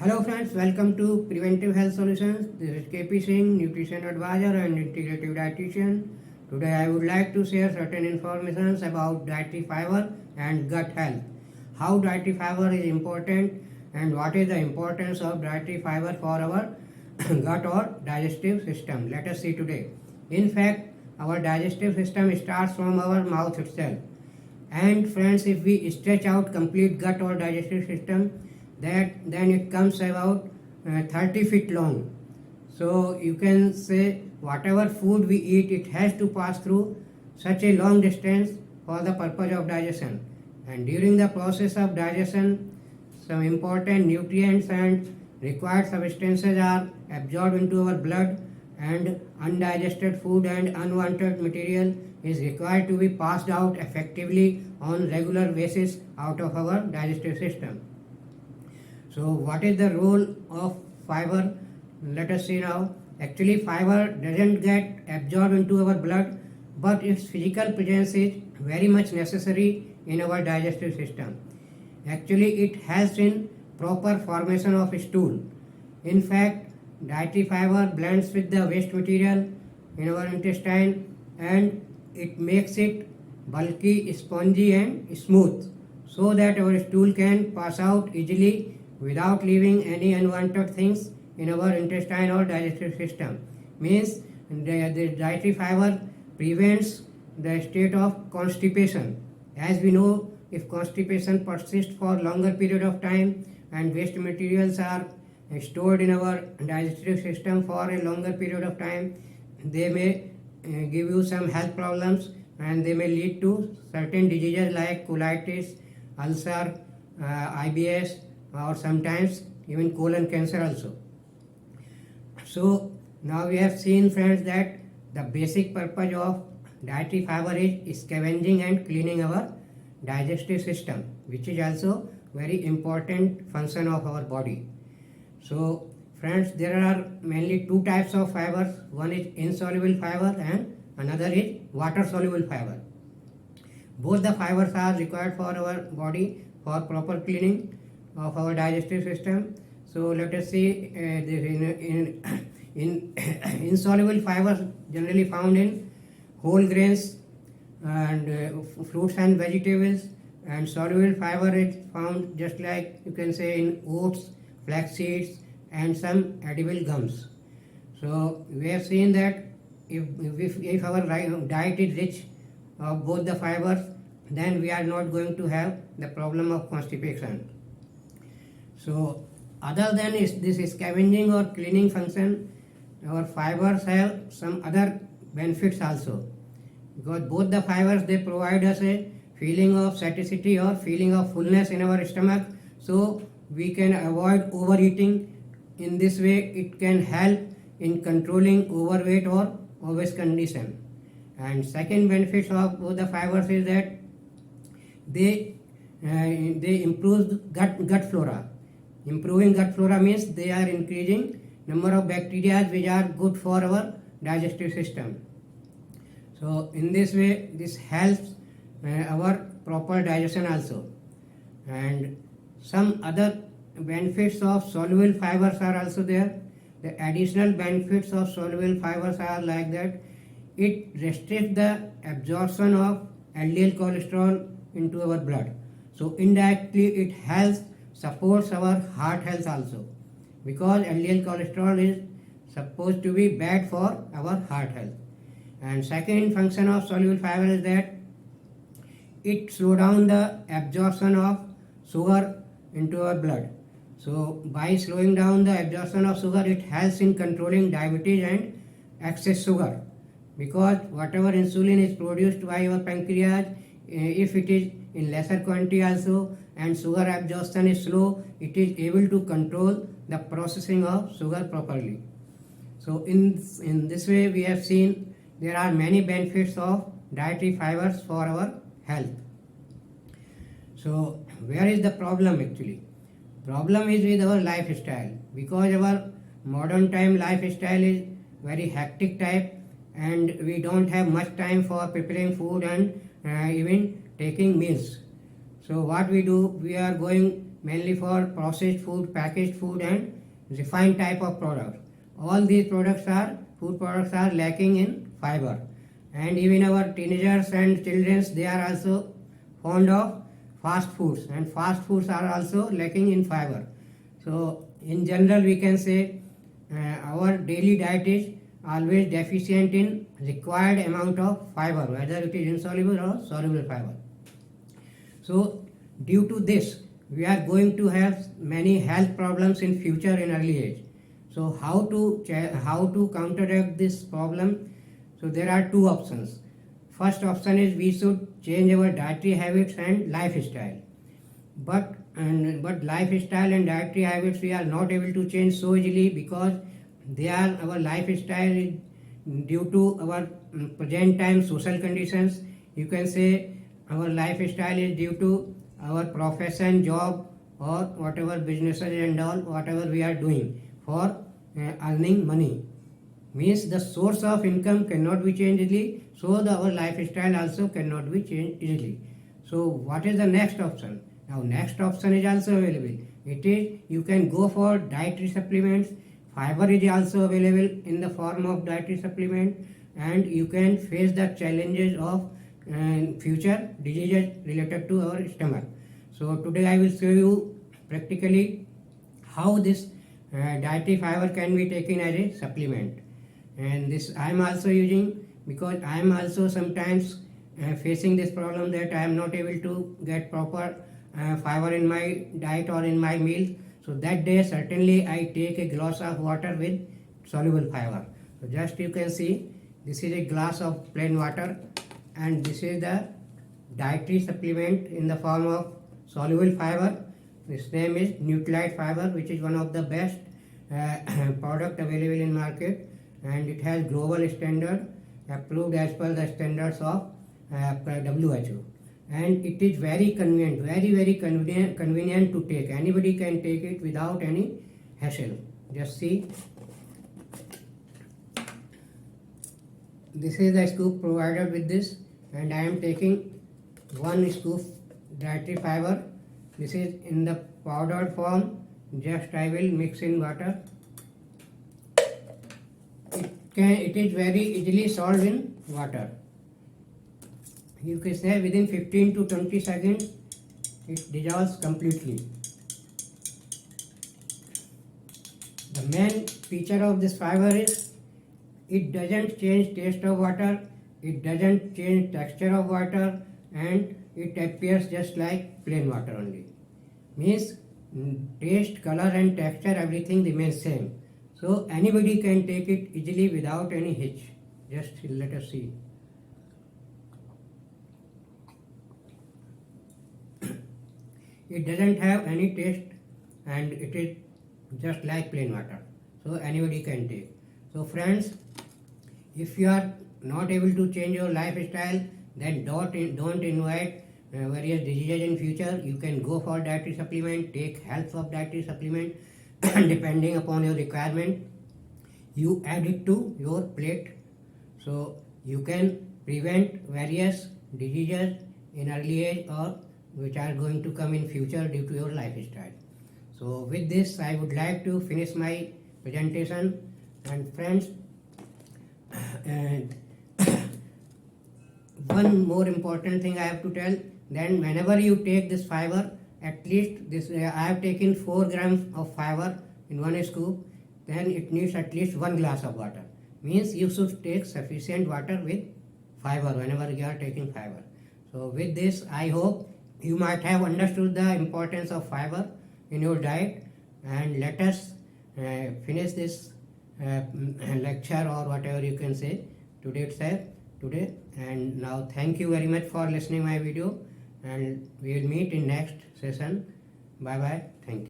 Hello friends, welcome to Preventive Health Solutions. This is KP Singh, Nutrition Advisor and Integrative Dietitian. Today I would like to share certain information about dietary fiber and gut health. How dietary fiber is important and what is the importance of dietary fiber for our gut or digestive system. Let us see today. In fact, our digestive system starts from our mouth itself. And friends, if we stretch out complete gut or digestive system, then it comes about 30 feet long. So you can say whatever food we eat, it has to pass through such a long distance for the purpose of digestion. And during the process of digestion, some important nutrients and required substances are absorbed into our blood, and undigested food and unwanted material is required to be passed out effectively on regular basis out of our digestive system. So what is the role of fiber? Let us see now. Actually, fiber doesn't get absorbed into our blood, but its physical presence is very much necessary in our digestive system. Actually, it helps in proper formation of stool. In fact, dietary fiber blends with the waste material in our intestine and it makes it bulky, spongy and smooth so that our stool can pass out easily without leaving any unwanted things in our intestine or digestive system. Means the dietary fiber prevents the state of constipation. As we know, if constipation persists for longer period of time and waste materials are stored in our digestive system for a longer period of time, they may give you some health problems and they may lead to certain diseases like colitis, ulcer, IBS, or sometimes even colon cancer also. So now we have seen, friends, that the basic purpose of dietary fiber is scavenging and cleaning our digestive system, which is also very important function of our body. So friends, there are mainly two types of fibers. One is insoluble fiber and another is water soluble fiber. Both the fibers are required for our body for proper cleaning of our digestive system. So let us see in insoluble fibers generally found in whole grains and fruits and vegetables, and soluble fiber is found just like you can say in oats, flax seeds and some edible gums. So we have seen that if our diet is rich of both the fibers, then we are not going to have the problem of constipation. So other than this scavenging or cleaning function, our fibers have some other benefits also, because both the fibers, they provide us a feeling of satiety or feeling of fullness in our stomach, so we can avoid overeating. In this way it can help in controlling overweight or obese condition. And second benefit of both the fibers is that they improve gut flora. Improving gut flora means they are increasing number of bacteria which are good for our digestive system. So in this way this helps our proper digestion also. And some other benefits of soluble fibers are also there. The additional benefits of soluble fibers are like that it restricts the absorption of LDL cholesterol into our blood. So indirectly it helps supports our heart health also, because LDL cholesterol is supposed to be bad for our heart health. And second function of soluble fiber is that it slows down the absorption of sugar into our blood. So by slowing down the absorption of sugar, it helps in controlling diabetes and excess sugar, because whatever insulin is produced by our pancreas, if it is in lesser quantity also and sugar absorption is slow, it is able to control the processing of sugar properly. So in this way we have seen there are many benefits of dietary fibers for our health. So where is the problem actually? Problem is with our lifestyle, because our modern time lifestyle is very hectic type and we don't have much time for preparing food and even taking meals. So what we do, we are going mainly for processed food, packaged food and refined type of products. All these food products are lacking in fiber. And even our teenagers and children, they are also fond of fast foods, and fast foods are also lacking in fiber. So in general we can say our daily diet is always deficient in required amount of fiber, whether it is insoluble or soluble fiber. So due to this we are going to have many health problems in future in early age. So how to counteract this problem? So there are two options. First option is we should change our dietary habits and lifestyle. But lifestyle and dietary habits we are not able to change so easily, because our lifestyle is due to our present time social conditions. You can say our lifestyle is due to our profession, job, or whatever businesses and all, whatever we are doing for earning money. Means the source of income cannot be changed easily, so our lifestyle also cannot be changed easily. So what is the next option? Now next option is also available. It is, you can go for dietary supplements. Fiber is also available in the form of dietary supplement, and you can face the challenges of future diseases related to our stomach. So today I will show you practically how this dietary fiber can be taken as a supplement. And this I am also using, because I am also sometimes facing this problem that I am not able to get proper fiber in my diet or in my meals. So that day certainly I take a glass of water with soluble fiber. So just you can see, this is a glass of plain water, and this is the dietary supplement in the form of soluble fiber. This name is Nutralite Fiber, which is one of the best product available in market, and it has global standard approved as per the standards of WHO. And it is very convenient, very convenient to take. Anybody can take it without any hassle. Just see, this is the scoop provided with this, and I am taking 1 scoop dietary fiber. This is in the powdered form. Just I will mix in water. It is very easily solved in water. You can say within 15 to 20 seconds it dissolves completely. The main feature of this fiber is it doesn't change taste of water, it doesn't change texture of water, and it appears just like plain water only. Means taste, color and texture, everything remains same. So anybody can take it easily without any hitch. Just let us see. It doesn't have any taste, and it is just like plain water. So anybody can take. So friends, if you are not able to change your lifestyle, then don't invite various diseases in future. You can go for dietary supplement, take help of dietary supplement depending upon your requirement. You add it to your plate, so you can prevent various diseases in early age or which are going to come in future due to your lifestyle. So with this I would like to finish my presentation. And friends, and one more important thing I have to tell, then whenever you take this fiber, at least this I have taken 4 grams of fiber in 1 scoop, then it needs at least 1 glass of water. Means you should take sufficient water with fiber whenever you are taking fiber. So with this I hope you might have understood the importance of fiber in your diet, and let us finish this lecture or whatever you can say today itself. And now thank you very much for listening my video, and we will meet in next session. Bye bye. Thank you.